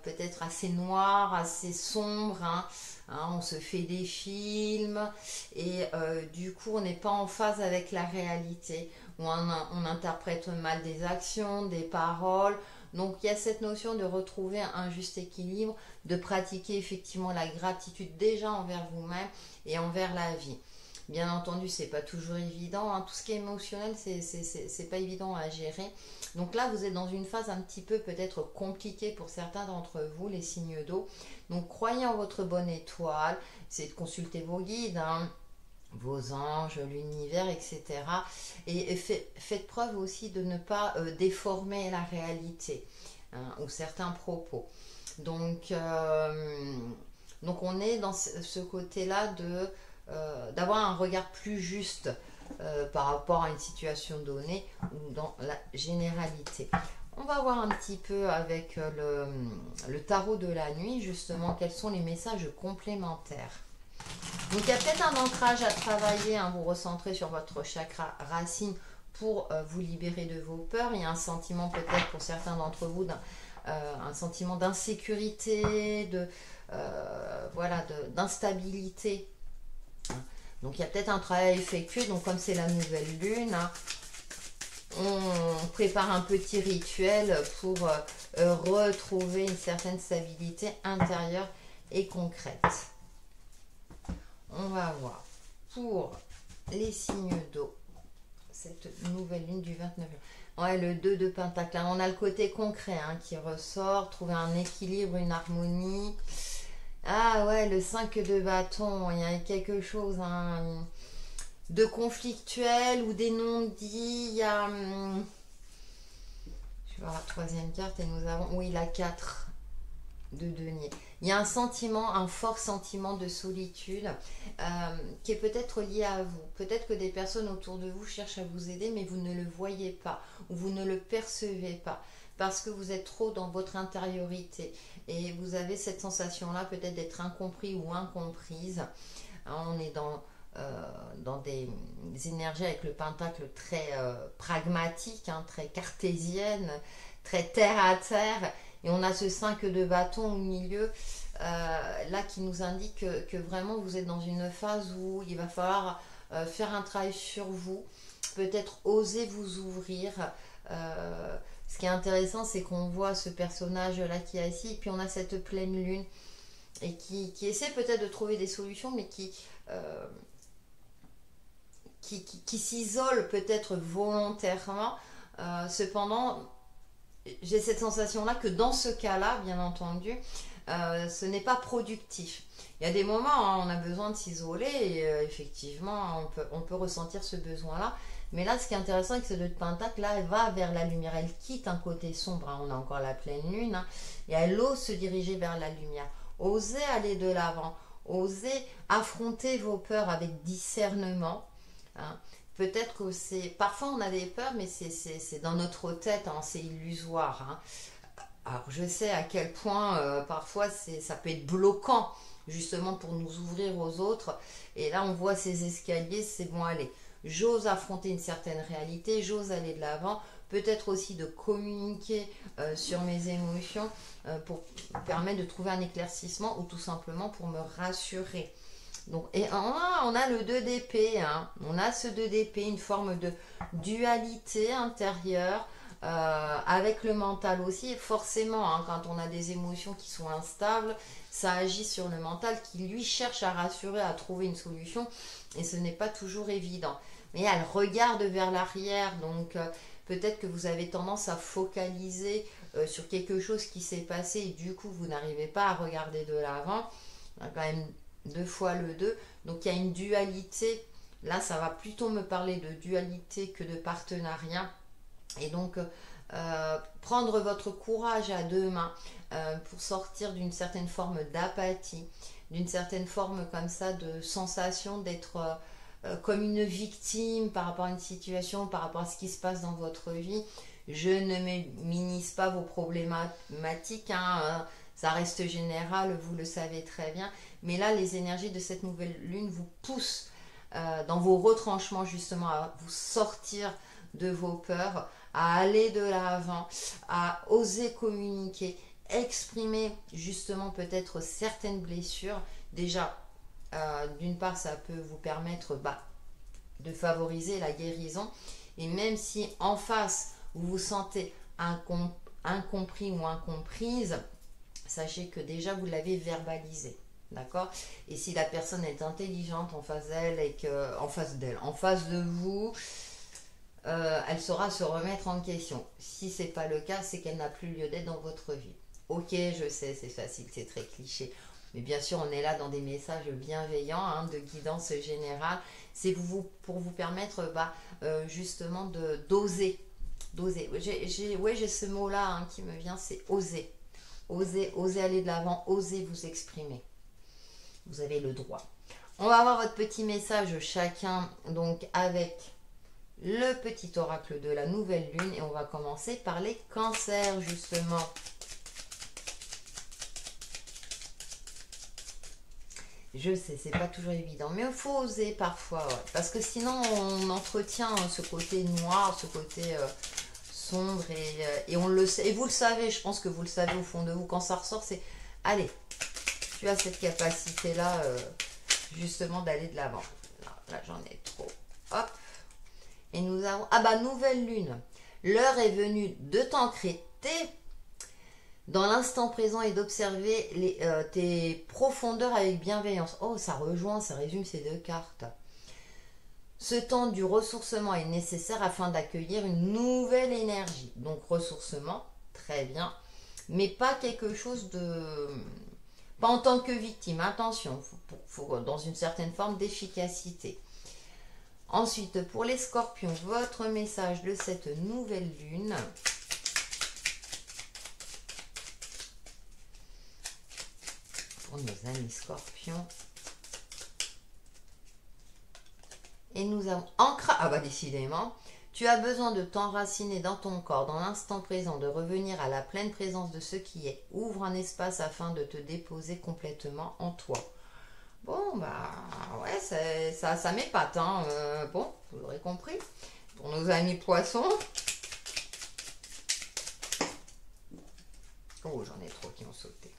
peut-être assez noir, assez sombre, hein. Hein, on se fait des films et du coup on n'est pas en phase avec la réalité, on interprète mal des actions, des paroles. Donc il y a cette notion de retrouver un juste équilibre, de pratiquer effectivement la gratitude déjà envers vous-même et envers la vie. Bien entendu, c'est pas toujours évident, hein. Tout ce qui est émotionnel, c'est pas évident à gérer. Donc là, vous êtes dans une phase un petit peu peut-être compliquée pour certains d'entre vous, les signes d'eau. Donc croyez en votre bonne étoile, c'est de consulter vos guides, hein. vos anges, l'univers, etc. Et faites preuve aussi de ne pas déformer la réalité, hein, ou certains propos. Donc, donc on est dans ce côté-là d'avoir un regard plus juste par rapport à une situation donnée ou dans la généralité. On va voir un petit peu avec le tarot de la nuit, justement, quels sont les messages complémentaires. Donc il y a peut-être un ancrage à travailler, hein, vous recentrez sur votre chakra racine pour vous libérer de vos peurs. Il y a un sentiment peut-être pour certains d'entre vous, un sentiment d'insécurité, voilà, d'instabilité. Donc il y a peut-être un travail à effectuer. Donc comme c'est la nouvelle lune, hein, on prépare un petit rituel pour retrouver une certaine stabilité intérieure et concrète. On va voir pour les signes d'eau, cette nouvelle lune du 29 juin. Ouais, le 2 de Pentacle. On a le côté concret, hein, qui ressort, trouver un équilibre, une harmonie. Ah ouais, le 5 de bâton, il y a quelque chose, hein, de conflictuel ou des non-dits. Il y a... je vais voir la troisième carte et nous avons... Oui, la 4 de denier. Il y a un sentiment, un fort sentiment de solitude qui est peut-être lié à vous. Peut-être que des personnes autour de vous cherchent à vous aider, mais vous ne le voyez pas ou vous ne le percevez pas parce que vous êtes trop dans votre intériorité et vous avez cette sensation-là peut-être d'être incompris ou incomprise. On est dans des énergies avec le pentacle très pragmatique, hein, très cartésienne, très terre à terre. Et on a ce 5 de bâton au milieu, là qui nous indique que vraiment vous êtes dans une phase où il va falloir faire un travail sur vous, peut-être oser vous ouvrir. Ce qui est intéressant, c'est qu'on voit ce personnage-là qui est assis, et puis on a cette pleine lune, et qui essaie peut-être de trouver des solutions, mais qui s'isole peut-être volontairement. Cependant, j'ai cette sensation-là que dans ce cas-là, bien entendu, ce n'est pas productif. Il y a des moments, hein, on a besoin de s'isoler et effectivement, on peut ressentir ce besoin-là. Mais là, ce qui est intéressant avec ce 2 de Pentacle, là, elle va vers la lumière. Elle quitte un côté sombre, hein, on a encore la pleine lune, hein, et elle ose se diriger vers la lumière. Osez aller de l'avant, osez affronter vos peurs avec discernement, hein. Peut-être que c'est... Parfois on a des peurs, mais c'est dans notre tête, hein, c'est illusoire, hein. Alors je sais à quel point parfois ça peut être bloquant, justement pour nous ouvrir aux autres. Et là on voit ces escaliers, c'est bon, allez, j'ose affronter une certaine réalité, j'ose aller de l'avant. Peut-être aussi de communiquer sur mes émotions pour permettre de trouver un éclaircissement ou tout simplement pour me rassurer. Donc, et on a le 2 d'épée, hein. On a ce 2 d'épée, une forme de dualité intérieure avec le mental aussi. Et forcément, hein, quand on a des émotions qui sont instables, ça agit sur le mental qui lui cherche à rassurer, à trouver une solution. Et ce n'est pas toujours évident. Mais elle regarde vers l'arrière, donc peut-être que vous avez tendance à focaliser sur quelque chose qui s'est passé et du coup vous n'arrivez pas à regarder de l'avant. On a quand même 2 fois le 2, donc il y a une dualité. Là ça va plutôt me parler de dualité que de partenariat, et donc prendre votre courage à 2 mains pour sortir d'une certaine forme d'apathie, d'une certaine forme comme ça de sensation d'être comme une victime par rapport à une situation, par rapport à ce qui se passe dans votre vie. Je ne minimise pas vos problématiques, hein, ça reste général, vous le savez très bien. Mais là, les énergies de cette nouvelle lune vous poussent dans vos retranchements, justement, à vous sortir de vos peurs, à aller de l'avant, à oser communiquer, exprimer justement peut-être certaines blessures. Déjà, d'une part, ça peut vous permettre de favoriser la guérison. Et même si en face, vous vous sentez incompris ou incomprise, sachez que déjà, vous l'avez verbalisé. D'accord? Et si la personne est intelligente en face d'elle et en face de vous, elle saura se remettre en question. Si c'est pas le cas, c'est qu'elle n'a plus lieu d'être dans votre vie. Ok, je sais, c'est facile, c'est très cliché. Mais bien sûr, on est là dans des messages bienveillants, hein, de guidance générale. C'est pour vous permettre justement d'oser. D'oser. J'ai ce mot-là, hein, qui me vient, c'est oser. Oser aller de l'avant, oser vous exprimer. Vous avez le droit. On va avoir votre petit message chacun, donc avec le petit oracle de la nouvelle lune. Et on va commencer par les cancers, justement. Je sais, c'est pas toujours évident, mais il faut oser parfois, ouais. Parce que sinon on entretient ce côté noir, ce côté sombre, et on le sait, et vous le savez, je pense que vous le savez au fond de vous, quand ça ressort, c'est, allez, tu as cette capacité-là, justement, d'aller de l'avant. Là j'en ai trop, hop, et nous avons, ah bah, nouvelle lune, l'heure est venue de t'ancrer dans l'instant présent et d'observer tes profondeurs avec bienveillance. Oh, ça rejoint, ça résume ces deux cartes. Ce temps du ressourcement est nécessaire afin d'accueillir une nouvelle énergie. Donc, ressourcement, très bien. Mais pas quelque chose de... Pas en tant que victime, attention, dans une certaine forme d'efficacité. Ensuite, pour les scorpions, votre message de cette nouvelle lune... pour nos amis scorpions. Et nous avons ancrage. Ah bah décidément, tu as besoin de t'enraciner dans ton corps, dans l'instant présent, de revenir à la pleine présence de ce qui est. Ouvre un espace afin de te déposer complètement en toi. Bon bah ouais, ça m'épate, hein. Bon, vous l'aurez compris. Pour nos amis poissons. Oh, j'en ai trop qui ont sauté.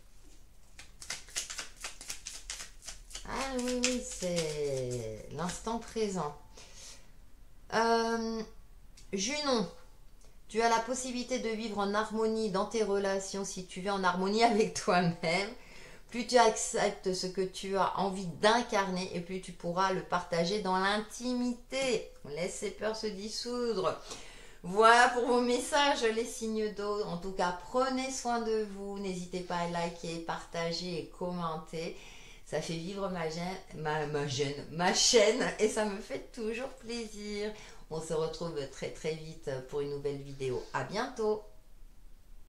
Ah oui, oui, c'est l'instant présent. Junon, tu as la possibilité de vivre en harmonie dans tes relations si tu vis en harmonie avec toi-même. Plus tu acceptes ce que tu as envie d'incarner et plus tu pourras le partager dans l'intimité. On laisse ses peurs se dissoudre. Voilà pour vos messages, les signes d'eau. En tout cas, prenez soin de vous. N'hésitez pas à liker, partager et commenter. Ça fait vivre ma chaîne et ça me fait toujours plaisir. On se retrouve très très vite pour une nouvelle vidéo. À bientôt!